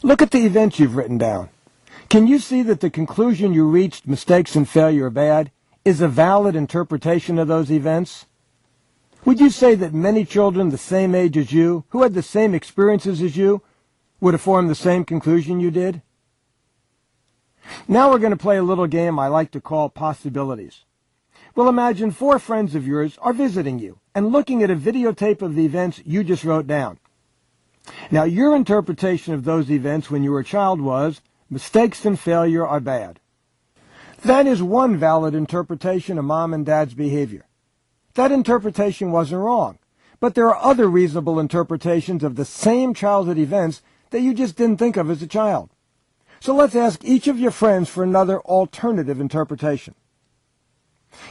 Look at the events you've written down. Can you see that the conclusion you reached, mistakes and failure are bad, is a valid interpretation of those events? Would you say that many children the same age as you, who had the same experiences as you, would have formed the same conclusion you did? Now we're going to play a little game I like to call possibilities. Well, imagine 4 friends of yours are visiting you and looking at a videotape of the events you just wrote down. Now, your interpretation of those events when you were a child was, mistakes and failure are bad. That is one valid interpretation of Mom and Dad's behavior. That interpretation wasn't wrong, but there are other reasonable interpretations of the same childhood events that you just didn't think of as a child. So let's ask each of your friends for another alternative interpretation.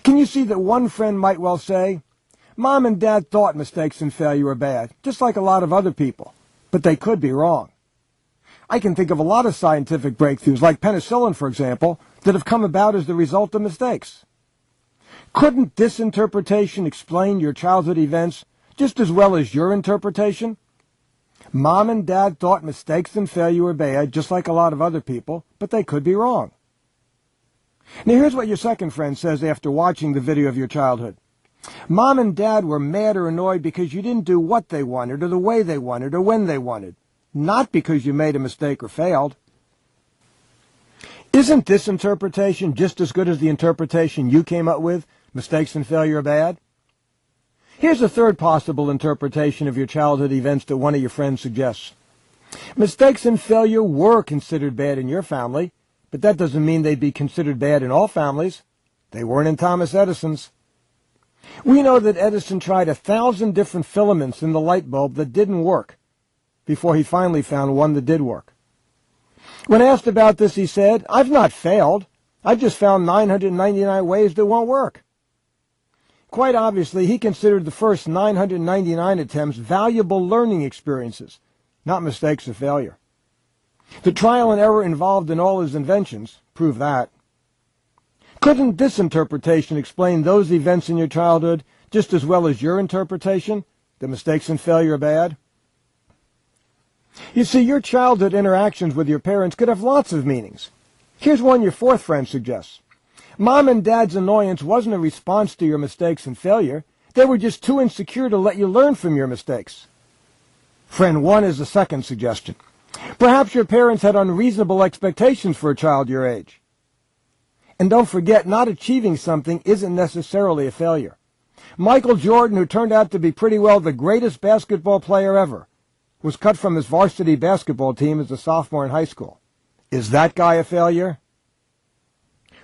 Can you see that one friend might well say, Mom and Dad thought mistakes and failure were bad, just like a lot of other people, but they could be wrong. I can think of a lot of scientific breakthroughs, like penicillin, for example, that have come about as the result of mistakes. Couldn't this interpretation explain your childhood events just as well as your interpretation? Mom and Dad thought mistakes and failure were bad, just like a lot of other people, but they could be wrong. Now here's what your second friend says after watching the video of your childhood. Mom and Dad were mad or annoyed because you didn't do what they wanted or the way they wanted or when they wanted, not because you made a mistake or failed. Isn't this interpretation just as good as the interpretation you came up with, mistakes and failure are bad? Here's a third possible interpretation of your childhood events that one of your friends suggests. Mistakes and failure were considered bad in your family, but that doesn't mean they'd be considered bad in all families. They weren't in Thomas Edison's. We know that Edison tried 1,000 different filaments in the light bulb that didn't work before he finally found one that did work. When asked about this, he said, I've not failed. I've just found 999 ways that won't work. Quite obviously, he considered the first 999 attempts valuable learning experiences, not mistakes or failure. The trial and error involved in all his inventions prove that. Couldn't this interpretation explain those events in your childhood just as well as your interpretation, that mistakes and failure are bad? You see, your childhood interactions with your parents could have lots of meanings. Here's one your fourth friend suggests. Mom and Dad's annoyance wasn't a response to your mistakes and failure. They were just too insecure to let you learn from your mistakes. Friend 1 is the second suggestion. Perhaps your parents had unreasonable expectations for a child your age. And don't forget, not achieving something isn't necessarily a failure. Michael Jordan, who turned out to be pretty well the greatest basketball player ever, was cut from his varsity basketball team as a sophomore in high school. Is that guy a failure?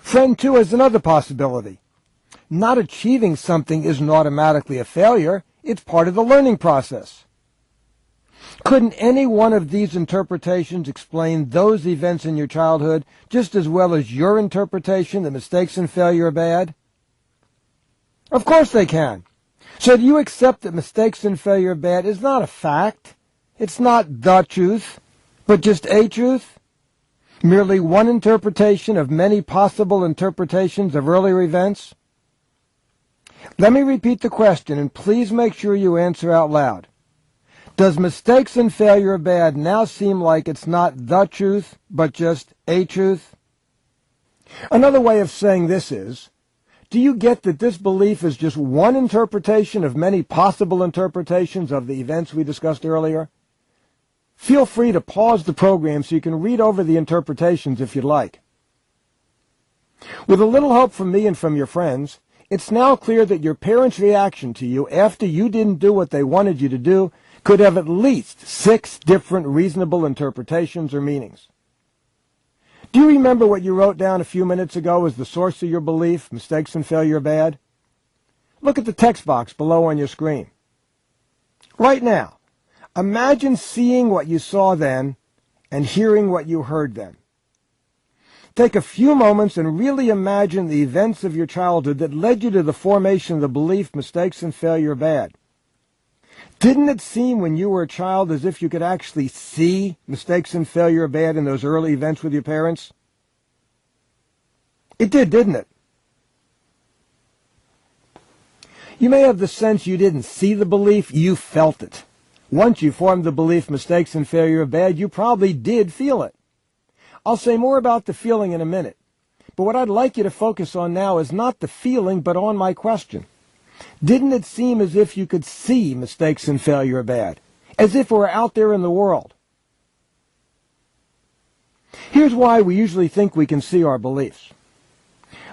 Friend 2 has another possibility. Not achieving something isn't automatically a failure. It's part of the learning process. Couldn't any one of these interpretations explain those events in your childhood just as well as your interpretation that mistakes and failure are bad? Of course they can. So do you accept that mistakes and failure are bad is not a fact? It's not the truth, but just a truth? Merely one interpretation of many possible interpretations of earlier events? Let me repeat the question, and please make sure you answer out loud. Does mistakes and failure are bad now seem like it's not the truth, but just a truth? Another way of saying this is, do you get that this belief is just one interpretation of many possible interpretations of the events we discussed earlier? Feel free to pause the program so you can read over the interpretations if you'd like. With a little help from me and from your friends, it's now clear that your parents' reaction to you after you didn't do what they wanted you to do could have at least 6 different reasonable interpretations or meanings. Do you remember what you wrote down a few minutes ago as the source of your belief, mistakes and failure are bad? Look at the text box below on your screen. Right now, imagine seeing what you saw then and hearing what you heard then. Take a few moments and really imagine the events of your childhood that led you to the formation of the belief mistakes and failure are bad. Didn't it seem when you were a child as if you could actually see mistakes and failure are bad in those early events with your parents? It did, didn't it? You may have the sense you didn't see the belief, you felt it. Once you formed the belief mistakes and failure are bad, you probably did feel it. I'll say more about the feeling in a minute, but what I'd like you to focus on now is not the feeling, but on my question. Didn't it seem as if you could see mistakes and failure are bad? As if it were out there in the world? Here's why we usually think we can see our beliefs.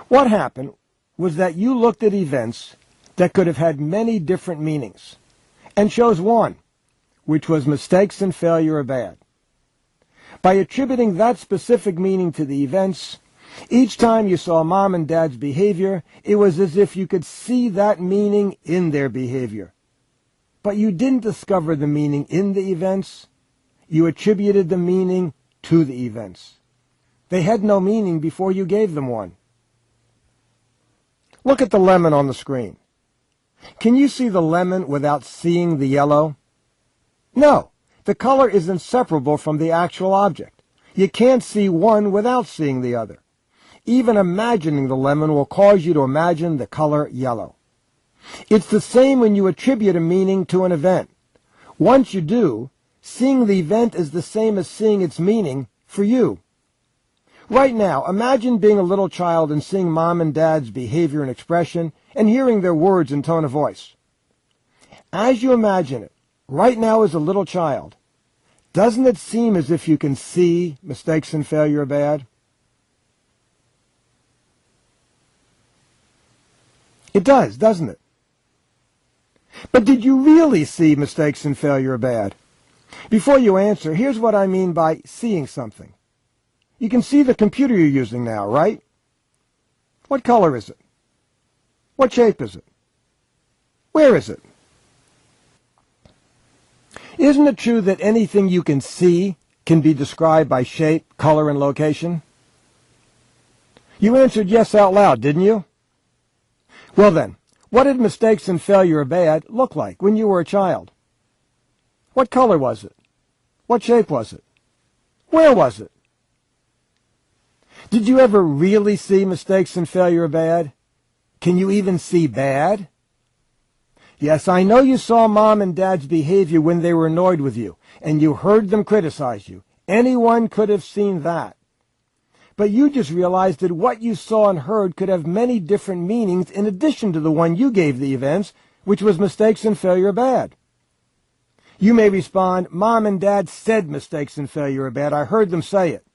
What happened was that you looked at events that could have had many different meanings and chose one, which was mistakes and failure are bad. By attributing that specific meaning to the events, each time you saw mom and dad's behavior, it was as if you could see that meaning in their behavior. But you didn't discover the meaning in the events. You attributed the meaning to the events. They had no meaning before you gave them one. Look at the lemon on the screen. Can you see the lemon without seeing the yellow? No. The color is inseparable from the actual object. You can't see one without seeing the other. Even imagining the lemon will cause you to imagine the color yellow. It's the same when you attribute a meaning to an event. Once you do, seeing the event is the same as seeing its meaning for you. Right now, imagine being a little child and seeing mom and dad's behavior and expression and hearing their words and tone of voice. As you imagine it, right now as a little child, doesn't it seem as if you can see mistakes and failure are bad? It does, doesn't it? But did you really see mistakes and failure are bad? Before you answer, here's what I mean by seeing something. You can see the computer you're using now, right? What color is it? What shape is it? Where is it? Isn't it true that anything you can see can be described by shape, color, and location? You answered yes out loud, didn't you? Well then, what did mistakes and failure are bad look like when you were a child? What color was it? What shape was it? Where was it? Did you ever really see mistakes and failure are bad? Can you even see bad? Yes, I know you saw mom and dad's behavior when they were annoyed with you, and you heard them criticize you. Anyone could have seen that. But you just realized that what you saw and heard could have many different meanings in addition to the one you gave the events, which was mistakes and failure are bad. You may respond, Mom and Dad said mistakes and failure are bad. I heard them say it.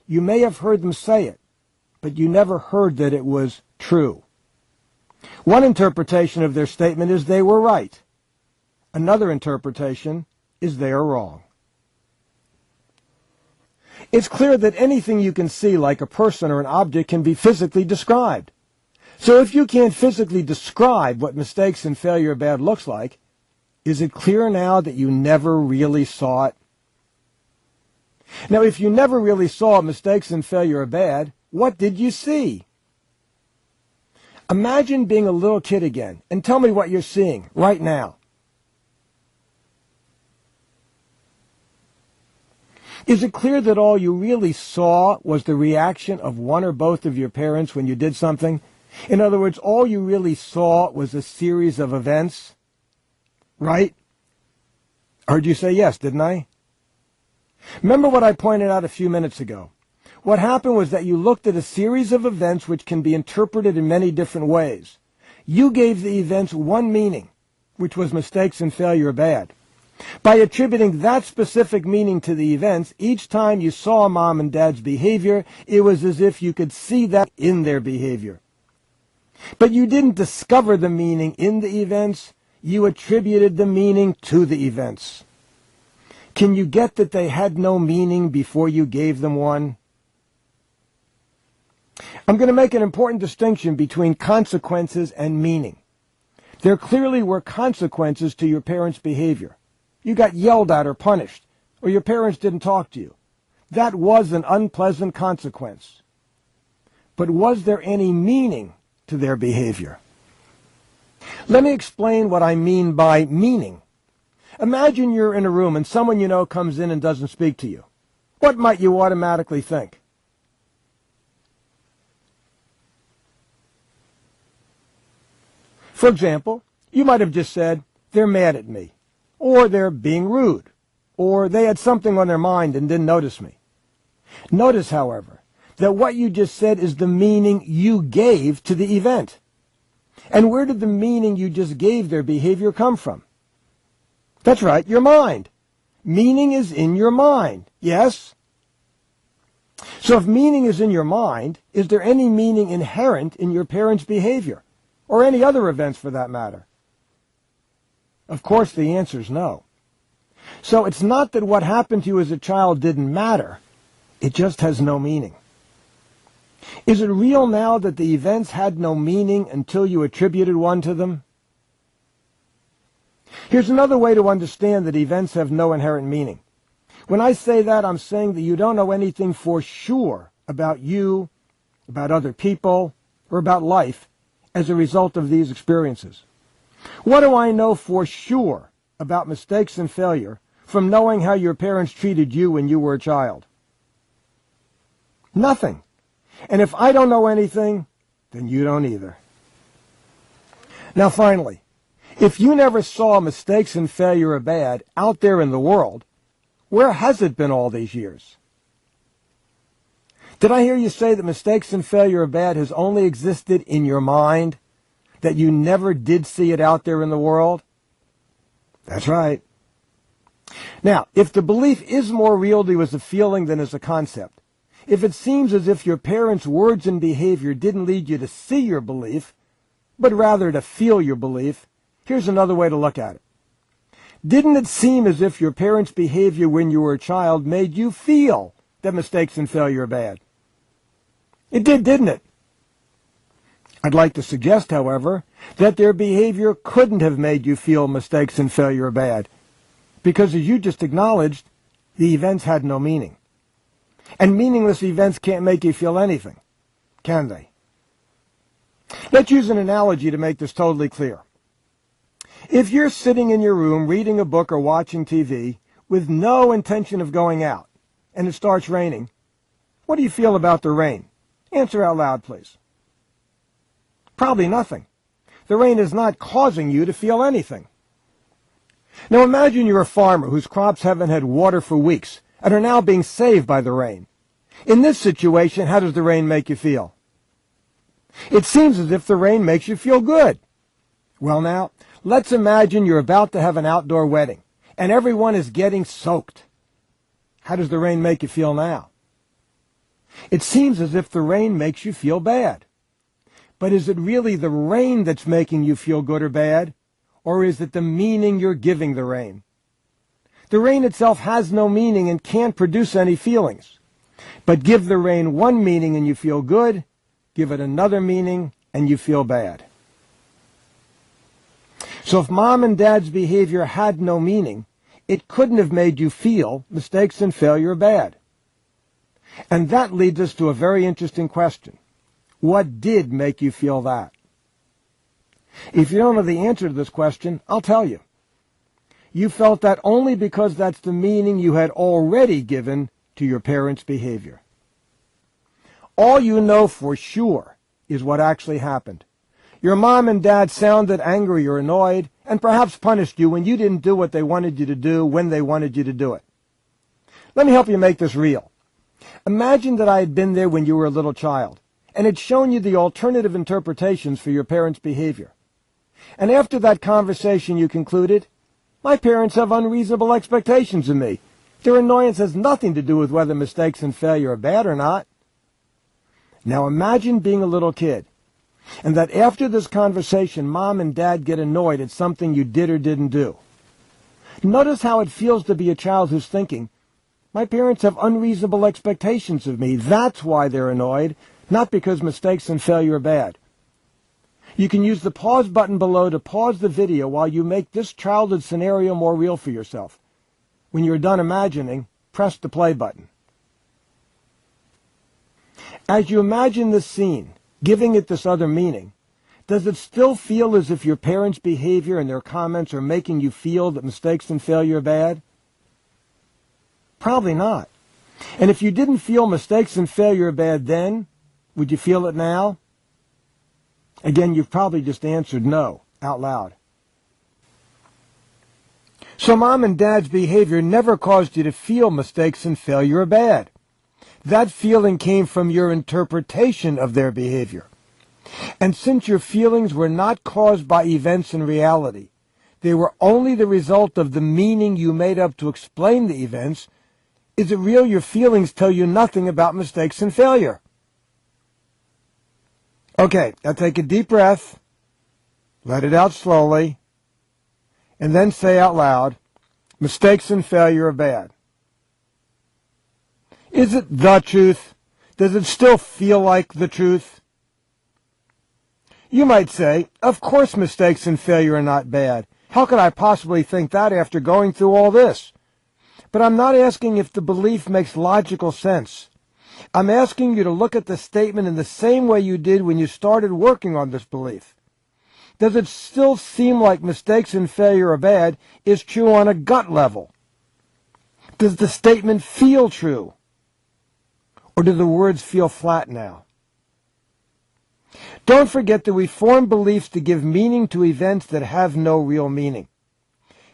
You may have heard them say it, but you never heard that it was true. One interpretation of their statement is they were right. Another interpretation is they are wrong. It's clear that anything you can see, like a person or an object, can be physically described. So if you can't physically describe what mistakes and failure are bad looks like, is it clear now that you never really saw it? Now, if you never really saw mistakes and failure are bad, what did you see? Imagine being a little kid again, and tell me what you're seeing right now. Is it clear that all you really saw was the reaction of one or both of your parents when you did something? In other words, all you really saw was a series of events? Right? I heard you say yes, didn't I? Remember what I pointed out a few minutes ago. What happened was that you looked at a series of events which can be interpreted in many different ways. You gave the events one meaning, which was mistakes and failure are bad. By attributing that specific meaning to the events, each time you saw Mom and Dad's behavior, it was as if you could see that in their behavior. But you didn't discover the meaning in the events, you attributed the meaning to the events. Can you get that they had no meaning before you gave them one? I'm going to make an important distinction between consequences and meaning. There clearly were consequences to your parents' behavior. You got yelled at or punished, or your parents didn't talk to you. That was an unpleasant consequence. But was there any meaning to their behavior? Let me explain what I mean by meaning. Imagine you're in a room and someone you know comes in and doesn't speak to you. What might you automatically think? For example, you might have just said, they're mad at me, or they're being rude, or they had something on their mind and didn't notice me. Notice, however, that what you just said is the meaning you gave to the event. And where did the meaning you just gave their behavior come from? That's right, your mind. Meaning is in your mind, yes? So if meaning is in your mind, is there any meaning inherent in your parents' behavior, or any other events for that matter? Of course, the answer is no. So it's not that what happened to you as a child didn't matter, it just has no meaning. Is it real now that the events had no meaning until you attributed one to them? Here's another way to understand that events have no inherent meaning. When I say that, I'm saying that you don't know anything for sure about you, about other people, or about life as a result of these experiences. What do I know for sure about mistakes and failure from knowing how your parents treated you when you were a child? Nothing. And if I don't know anything, then you don't either. Now finally, if you never saw mistakes and failure are bad out there in the world, where has it been all these years? Did I hear you say that mistakes and failure are bad has only existed in your mind, that you never did see it out there in the world? That's right. Now, if the belief is more real to you as a feeling than as a concept, if it seems as if your parents' words and behavior didn't lead you to see your belief, but rather to feel your belief, here's another way to look at it. Didn't it seem as if your parents' behavior when you were a child made you feel that mistakes and failure are bad? It did, didn't it? I'd like to suggest, however, that their behavior couldn't have made you feel mistakes and failure are bad, because as you just acknowledged, the events had no meaning. And meaningless events can't make you feel anything, can they? Let's use an analogy to make this totally clear. If you're sitting in your room reading a book or watching TV with no intention of going out, and it starts raining, what do you feel about the rain? Answer out loud, please. Probably nothing. The rain is not causing you to feel anything. Now imagine you're a farmer whose crops haven't had water for weeks and are now being saved by the rain. In this situation, how does the rain make you feel? It seems as if the rain makes you feel good. Well now, let's imagine you're about to have an outdoor wedding, and everyone is getting soaked. How does the rain make you feel now? It seems as if the rain makes you feel bad. But is it really the rain that's making you feel good or bad, or is it the meaning you're giving the rain? The rain itself has no meaning and can't produce any feelings. But give the rain one meaning and you feel good, give it another meaning and you feel bad. So if mom and dad's behavior had no meaning, it couldn't have made you feel mistakes and failure bad. And that leads us to a very interesting question. What did make you feel that? If you don't know the answer to this question, I'll tell you. You felt that only because that's the meaning you had already given to your parents' behavior. All you know for sure is what actually happened. Your mom and dad sounded angry or annoyed and perhaps punished you when you didn't do what they wanted you to do when they wanted you to do it. Let me help you make this real. Imagine that I had been there when you were a little child and had shown you the alternative interpretations for your parents' behavior. And after that conversation you concluded, my parents have unreasonable expectations of me. Their annoyance has nothing to do with whether mistakes and failure are bad or not. Now imagine being a little kid, and that after this conversation, mom and dad get annoyed at something you did or didn't do. Notice how it feels to be a child who's thinking, my parents have unreasonable expectations of me. That's why they're annoyed, not because mistakes and failure are bad. You can use the pause button below to pause the video while you make this childhood scenario more real for yourself. When you're done imagining, press the play button. As you imagine this scene, giving it this other meaning, does it still feel as if your parents' behavior and their comments are making you feel that mistakes and failure are bad? Probably not. And if you didn't feel mistakes and failure are bad then, would you feel it now? Again, you've probably just answered no, out loud. So mom and dad's behavior never caused you to feel mistakes and failure are bad. That feeling came from your interpretation of their behavior. And since your feelings were not caused by events in reality, they were only the result of the meaning you made up to explain the events, is it real your feelings tell you nothing about mistakes and failure? Okay, now take a deep breath, let it out slowly, and then say out loud, mistakes and failure are bad. Is it the truth? Does it still feel like the truth? You might say, of course mistakes and failure are not bad. How could I possibly think that after going through all this? But I'm not asking if the belief makes logical sense. I'm asking you to look at the statement in the same way you did when you started working on this belief. Does it still seem like mistakes and failure are bad is true on a gut level? Does the statement feel true? Or do the words feel flat now? Don't forget that we form beliefs to give meaning to events that have no real meaning.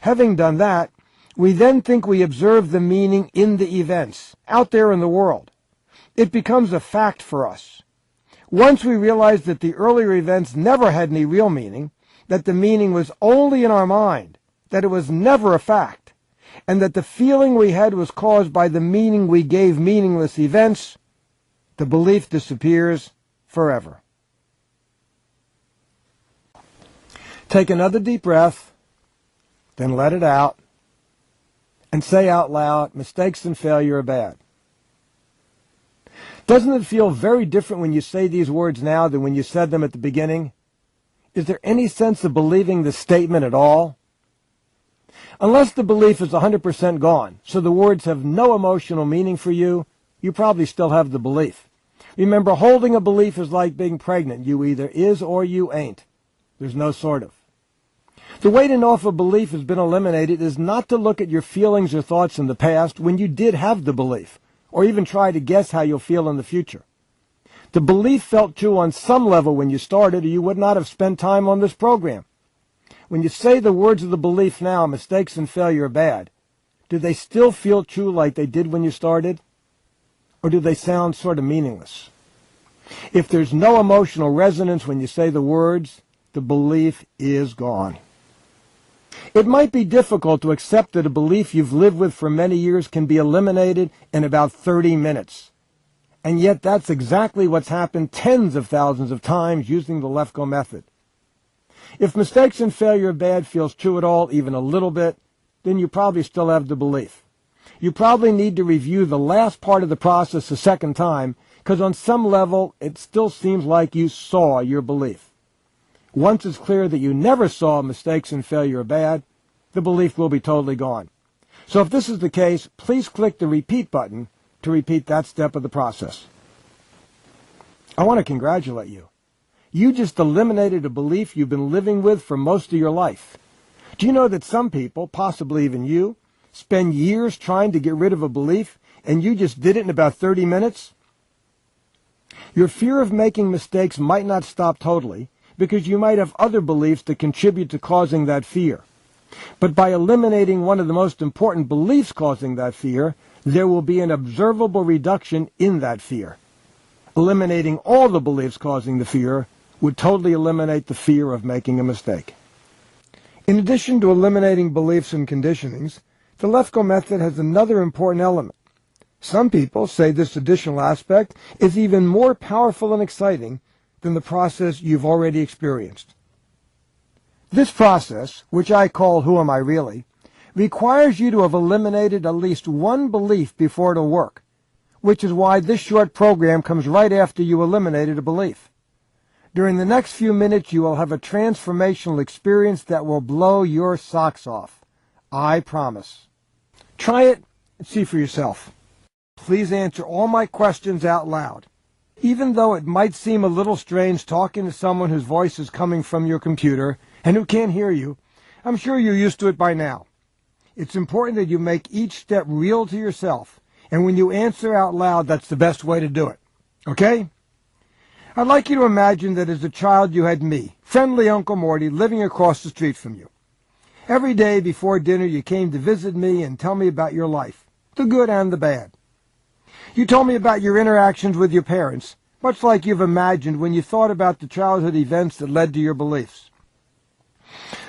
Having done that, we then think we observe the meaning in the events, out there in the world. It becomes a fact for us. Once we realize that the earlier events never had any real meaning, that the meaning was only in our mind, that it was never a fact, and that the feeling we had was caused by the meaning we gave meaningless events, the belief disappears forever. Take another deep breath, then let it out, and say out loud, mistakes and failure are bad. Doesn't it feel very different when you say these words now than when you said them at the beginning? Is there any sense of believing the statement at all? Unless the belief is 100% gone, so the words have no emotional meaning for you, you probably still have the belief. Remember, holding a belief is like being pregnant. You either is or you ain't. There's no sort of. The way to know if a belief has been eliminated is not to look at your feelings or thoughts in the past when you did have the belief, or even try to guess how you'll feel in the future. The belief felt true on some level when you started, or you would not have spent time on this program. When you say the words of the belief now, mistakes and failure are bad, do they still feel true like they did when you started? Or do they sound sort of meaningless? If there's no emotional resonance when you say the words, the belief is gone. It might be difficult to accept that a belief you've lived with for many years can be eliminated in about 30 minutes. And yet that's exactly what's happened tens of thousands of times using the Lefkoe method. If mistakes and failure are bad feels true at all, even a little bit, then you probably still have the belief. You probably need to review the last part of the process a second time, because on some level it still seems like you saw your belief. Once it's clear that you never saw mistakes and failure are bad, the belief will be totally gone. So if this is the case, please click the repeat button to repeat that step of the process. I want to congratulate you. You just eliminated a belief you've been living with for most of your life. Do you know that some people, possibly even you, spend years trying to get rid of a belief, and you just did it in about 30 minutes? Your fear of making mistakes might not stop totally, because you might have other beliefs that contribute to causing that fear. But by eliminating one of the most important beliefs causing that fear, there will be an observable reduction in that fear. Eliminating all the beliefs causing the fear would totally eliminate the fear of making a mistake. In addition to eliminating beliefs and conditionings, the Lefkoe method has another important element. Some people say this additional aspect is even more powerful and exciting than the process you've already experienced. This process, which I call Who Am I Really, requires you to have eliminated at least one belief before it'll work, which is why this short program comes right after you eliminated a belief. During the next few minutes, you will have a transformational experience that will blow your socks off. I promise. Try it and see for yourself. Please answer all my questions out loud. Even though it might seem a little strange talking to someone whose voice is coming from your computer and who can't hear you, I'm sure you're used to it by now. It's important that you make each step real to yourself, and when you answer out loud, that's the best way to do it. Okay? I'd like you to imagine that as a child you had me, friendly Uncle Morty, living across the street from you. Every day before dinner you came to visit me and tell me about your life, the good and the bad. You told me about your interactions with your parents, much like you've imagined when you thought about the childhood events that led to your beliefs.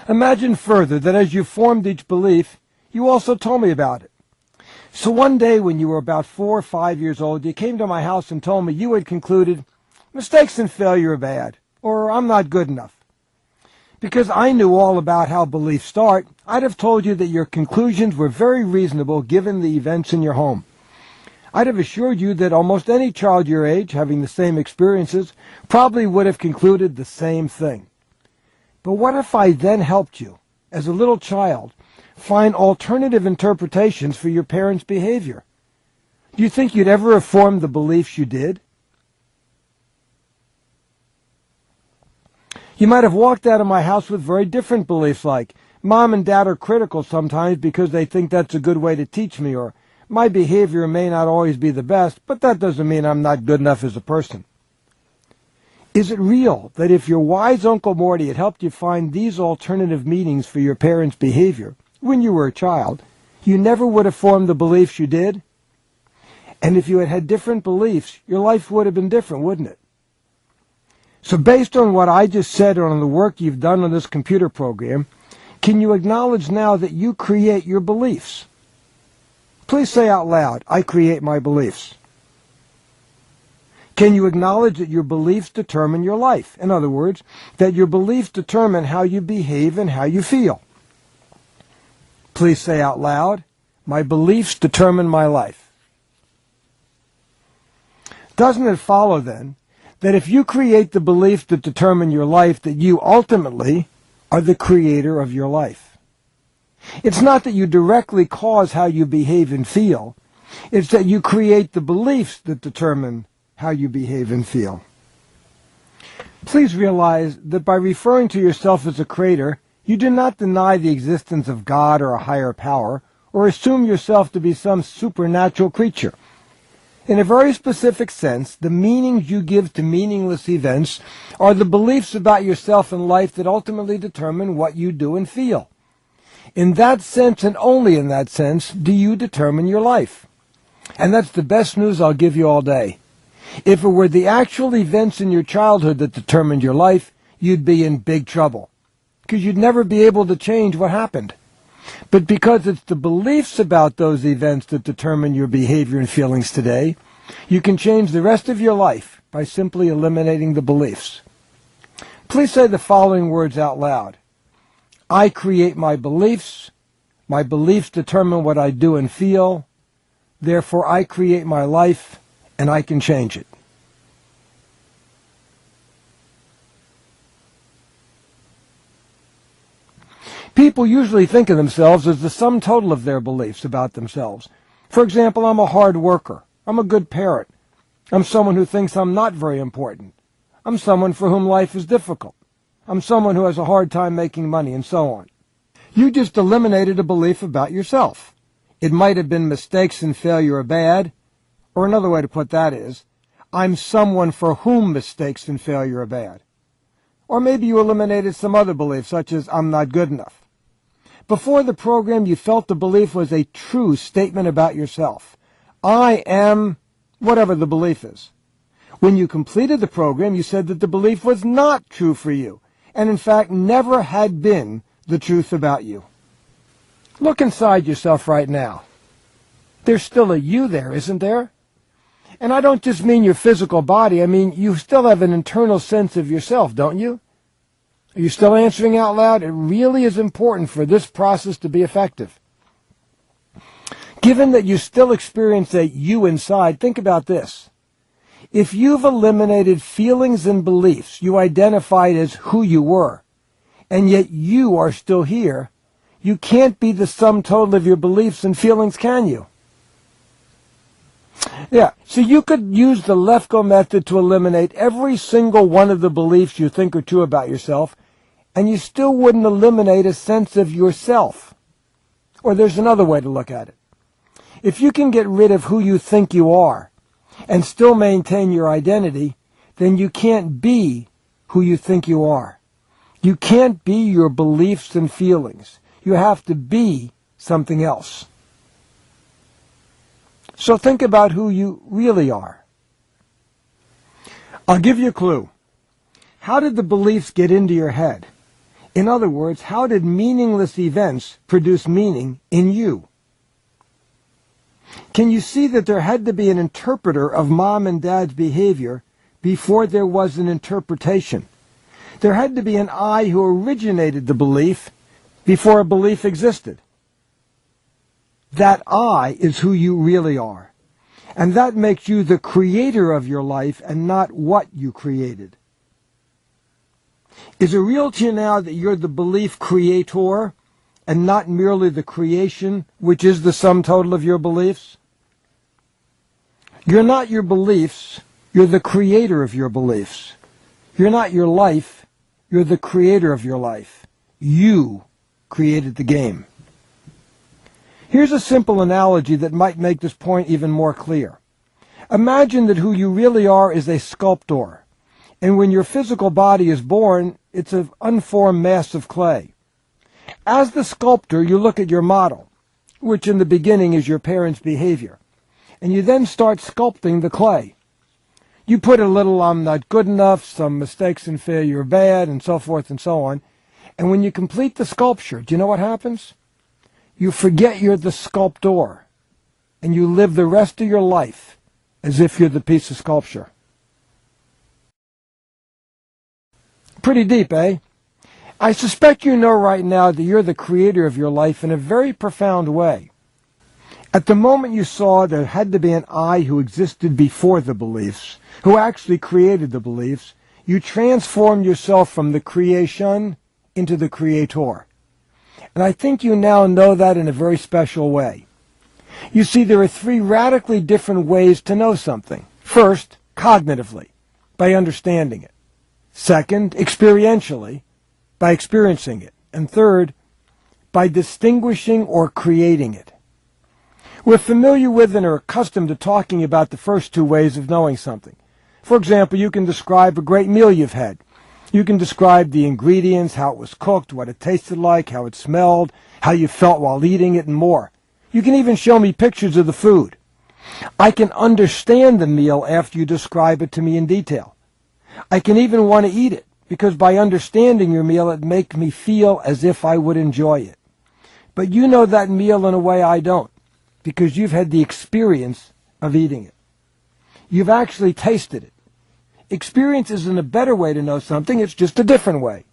Imagine further that as you formed each belief, you also told me about it. So one day when you were about 4 or 5 years old, you came to my house and told me you had concluded, mistakes and failure are bad, or I'm not good enough. Because I knew all about how beliefs start, I'd have told you that your conclusions were very reasonable given the events in your home. I'd have assured you that almost any child your age, having the same experiences, probably would have concluded the same thing. But what if I then helped you, as a little child, find alternative interpretations for your parents' behavior? Do you think you'd ever have formed the beliefs you did? You might have walked out of my house with very different beliefs like, Mom and Dad are critical sometimes because they think that's a good way to teach me, or my behavior may not always be the best, but that doesn't mean I'm not good enough as a person. Is it real that if your wise Uncle Morty had helped you find these alternative meanings for your parents' behavior when you were a child, you never would have formed the beliefs you did? And if you had had different beliefs, your life would have been different, wouldn't it? So based on what I just said and on the work you've done on this computer program, can you acknowledge now that you create your beliefs? Please say out loud, I create my beliefs. Can you acknowledge that your beliefs determine your life? In other words, that your beliefs determine how you behave and how you feel. Please say out loud, my beliefs determine my life. Doesn't it follow then that if you create the beliefs that determine your life, that you ultimately are the creator of your life? It's not that you directly cause how you behave and feel. It's that you create the beliefs that determine how you behave and feel. Please realize that by referring to yourself as a creator, you do not deny the existence of God or a higher power, or assume yourself to be some supernatural creature. In a very specific sense, the meanings you give to meaningless events are the beliefs about yourself and life that ultimately determine what you do and feel. In that sense, and only in that sense, do you determine your life. And that's the best news I'll give you all day. If it were the actual events in your childhood that determined your life, you'd be in big trouble, because you'd never be able to change what happened. But because it's the beliefs about those events that determine your behavior and feelings today, you can change the rest of your life by simply eliminating the beliefs. Please say the following words out loud. I create my beliefs determine what I do and feel, therefore I create my life, and I can change it. People usually think of themselves as the sum total of their beliefs about themselves. For example, I'm a hard worker. I'm a good parent. I'm someone who thinks I'm not very important. I'm someone for whom life is difficult. I'm someone who has a hard time making money, and so on. You just eliminated a belief about yourself. It might have been mistakes and failure are bad, or another way to put that is, I'm someone for whom mistakes and failure are bad. Or maybe you eliminated some other belief, such as I'm not good enough. Before the program, you felt the belief was a true statement about yourself. I am whatever the belief is. When you completed the program, you said that the belief was not true for you, and in fact never had been the truth about you. Look inside yourself right now. There's still a you there, isn't there? And I don't just mean your physical body. I mean you still have an internal sense of yourself, don't you? Are you still answering out loud? It really is important for this process to be effective. Given that you still experience a you inside, think about this. If you've eliminated feelings and beliefs you identified as who you were, and yet you are still here, you can't be the sum total of your beliefs and feelings, can you? Yeah, so you could use the Lefkoe method to eliminate every single one of the beliefs you think are true about yourself, and you still wouldn't eliminate a sense of yourself. Or there's another way to look at it. If you can get rid of who you think you are and still maintain your identity, then you can't be who you think you are. You can't be your beliefs and feelings. You have to be something else. So think about who you really are. I'll give you a clue. How did the beliefs get into your head? In other words, how did meaningless events produce meaning in you? Can you see that there had to be an interpreter of mom and dad's behavior before there was an interpretation? There had to be an I who originated the belief before a belief existed. That I is who you really are. And that makes you the creator of your life and not what you created. Is it real to you now that you're the belief creator and not merely the creation, which is the sum total of your beliefs? You're not your beliefs, you're the creator of your beliefs. You're not your life, you're the creator of your life. You created the game. Here's a simple analogy that might make this point even more clear. Imagine that who you really are is a sculptor, and when your physical body is born, it's an unformed mass of clay. As the sculptor, you look at your model, which in the beginning is your parents' behavior, and you then start sculpting the clay. You put a little "I'm not good enough," some mistakes and failure are bad, and so forth and so on. And when you complete the sculpture, do you know what happens? You forget you're the sculptor, and you live the rest of your life as if you're the piece of sculpture. Pretty deep, eh? I suspect you know right now that you're the creator of your life in a very profound way. At the moment you saw there had to be an I who existed before the beliefs, who actually created the beliefs, you transformed yourself from the creation into the creator. And I think you now know that in a very special way. You see, there are three radically different ways to know something. First, cognitively, by understanding it. Second, experientially, by experiencing it. And third, by distinguishing or creating it. We're familiar with and are accustomed to talking about the first two ways of knowing something. For example, you can describe a great meal you've had. You can describe the ingredients, how it was cooked, what it tasted like, how it smelled, how you felt while eating it, and more. You can even show me pictures of the food. I can understand the meal after you describe it to me in detail. I can even want to eat it, because by understanding your meal, it makes me feel as if I would enjoy it. But you know that meal in a way I don't, because you've had the experience of eating it. You've actually tasted it. Experience isn't a better way to know something, it's just a different way.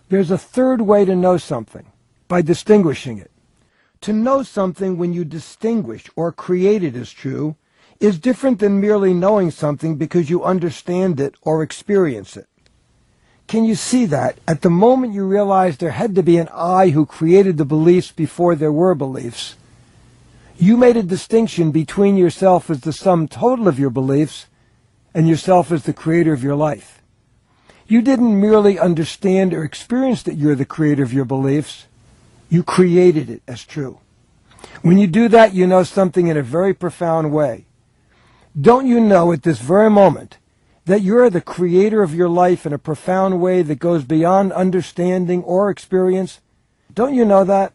There's a third way to know something, by distinguishing it. To know something when you distinguish or create it as true is different than merely knowing something because you understand it or experience it. Can you see that? At the moment you realize there had to be an I who created the beliefs before there were beliefs, you made a distinction between yourself as the sum total of your beliefs and yourself as the creator of your life. You didn't merely understand or experience that you're the creator of your beliefs. You created it as true. When you do that, you know something in a very profound way. Don't you know at this very moment that you're the creator of your life in a profound way that goes beyond understanding or experience? Don't you know that?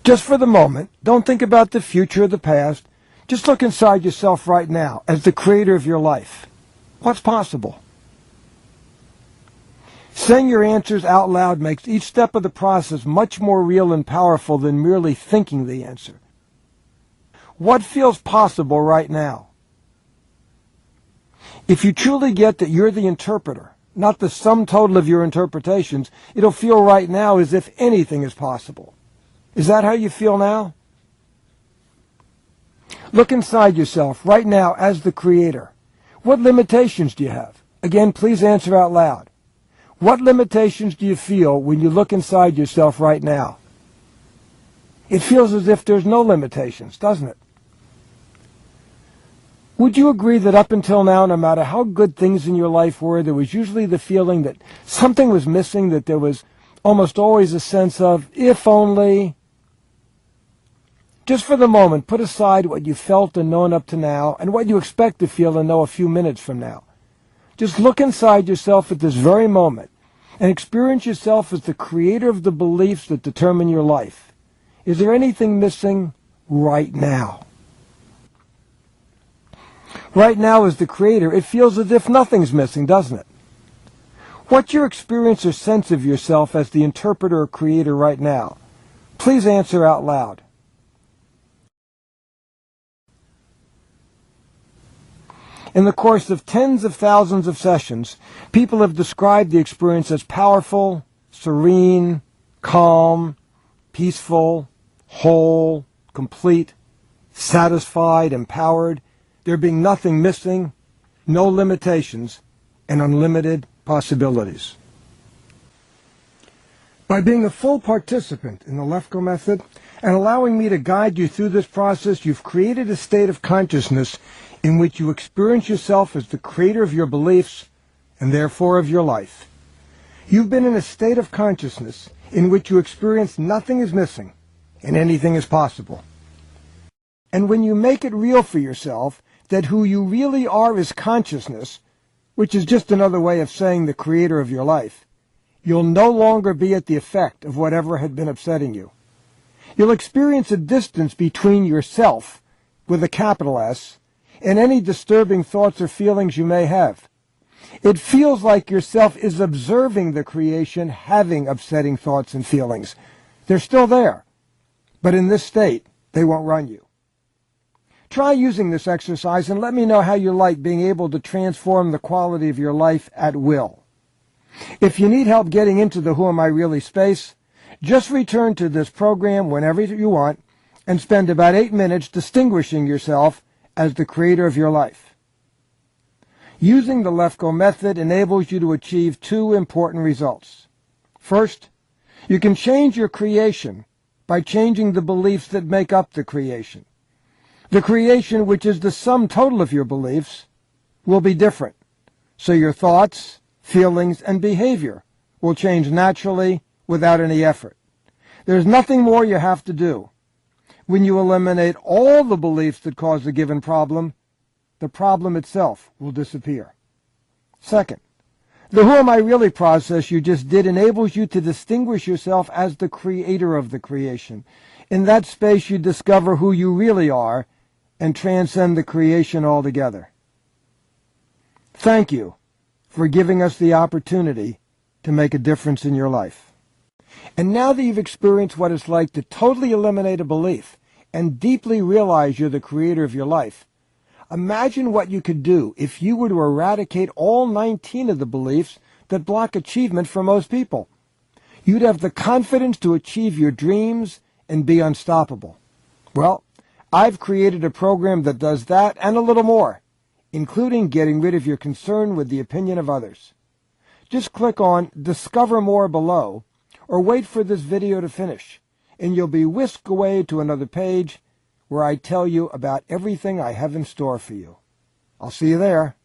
Just for the moment, don't think about the future or the past. Just look inside yourself right now as the creator of your life. What's possible? Saying your answers out loud makes each step of the process much more real and powerful than merely thinking the answer. What feels possible right now? If you truly get that you're the interpreter, not the sum total of your interpretations, it'll feel right now as if anything is possible. Is that how you feel now? Look inside yourself right now as the creator. What limitations do you have? Again, please answer out loud. What limitations do you feel when you look inside yourself right now? It feels as if there's no limitations, doesn't it? Would you agree that up until now, no matter how good things in your life were, there was usually the feeling that something was missing, that there was almost always a sense of, if only? Just for the moment, put aside what you felt and known up to now and what you expect to feel and know a few minutes from now. Just look inside yourself at this very moment and experience yourself as the creator of the beliefs that determine your life. Is there anything missing right now? Right now, as the creator, it feels as if nothing's missing, doesn't it? What's your experience or sense of yourself as the interpreter or creator right now? Please answer out loud. In the course of tens of thousands of sessions, people have described the experience as powerful, serene, calm, peaceful, whole, complete, satisfied, empowered, there being nothing missing, no limitations, and unlimited possibilities. By being a full participant in the Lefkoe method and allowing me to guide you through this process, you've created a state of consciousness in which you experience yourself as the creator of your beliefs and therefore of your life. You've been in a state of consciousness in which you experience nothing is missing and anything is possible. And when you make it real for yourself that who you really are is consciousness, which is just another way of saying the creator of your life, you'll no longer be at the effect of whatever had been upsetting you. You'll experience a distance between yourself, with a capital S, and any disturbing thoughts or feelings you may have. It feels like yourself is observing the creation having upsetting thoughts and feelings. They're still there, but in this state, they won't run you. Try using this exercise and let me know how you like being able to transform the quality of your life at will. If you need help getting into the Who Am I Really space, just return to this program whenever you want and spend about 8 minutes distinguishing yourself as the creator of your life. Using the Lefkoe method enables you to achieve 2 important results. First, you can change your creation by changing the beliefs that make up the creation. The creation, which is the sum total of your beliefs, will be different, so your thoughts, feelings, and behavior will change naturally without any effort. There's nothing more you have to do. When you eliminate all the beliefs that cause a given problem, the problem itself will disappear. Second, the Who Am I Really process you just did enables you to distinguish yourself as the creator of the creation. In that space, you discover who you really are and transcend the creation altogether. Thank you for giving us the opportunity to make a difference in your life. And now that you've experienced what it's like to totally eliminate a belief and deeply realize you're the creator of your life, imagine what you could do if you were to eradicate all 19 of the beliefs that block achievement for most people. You'd have the confidence to achieve your dreams and be unstoppable. Well, I've created a program that does that and a little more, including getting rid of your concern with the opinion of others. Just click on Discover More below, or wait for this video to finish, and you'll be whisked away to another page where I tell you about everything I have in store for you. I'll see you there.